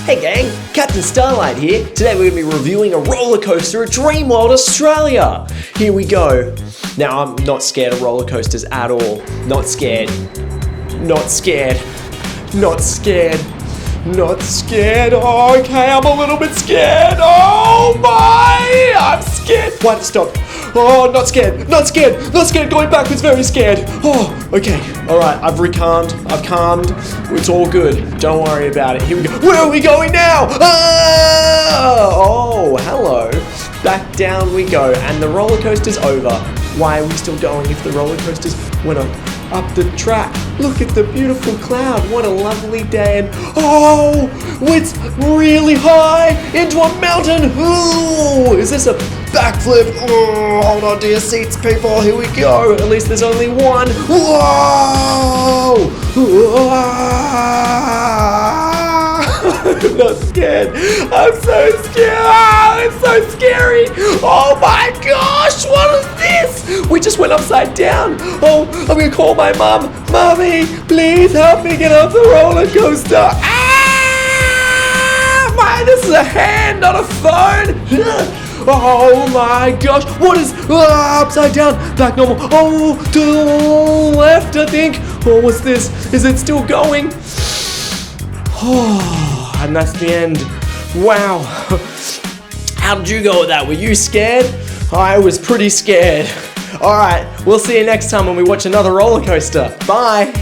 Hey gang, Captain Starlight here. Today we're going to be reviewing a roller coaster at Dreamworld, Australia. Here we go. Now I'm not scared of roller coasters at all. Not scared. Not scared. Not scared. Not scared. Oh, okay, I'm a little bit scared. Oh my! I'm scared. Why did it stop? Oh, not scared. Not scared. Not scared. Going backwards, very scared. Oh, okay. All right, I've recalmed. I've calmed. It's all good. Don't worry about it. Here we go. Where are we going now? Ah! Oh, hello. Back down we go, and the roller coaster's over. Why are we still going if the roller coasters went up the track? Look at the beautiful cloud. What a lovely day. And oh, it's really high into a mountain. Ooh, is this a backflip? Oh, hold on to your seats, people. Here we go. At least there's only one. Whoa! I'm not scared. I'm so scared. Oh, it's so scary. Oh my gosh, what is this? We just went upside down. Oh, I'm gonna call my mom. Mommy, please help me get off the roller coaster. Ah! This is a hand, not a phone. Oh my gosh, what is upside down, back normal, oh, to the left, I think. Oh, what's this? Is it still going? Oh, and that's the end. Wow. How did you go with that? Were you scared? I was pretty scared. All right, we'll see you next time when we watch another roller coaster. Bye.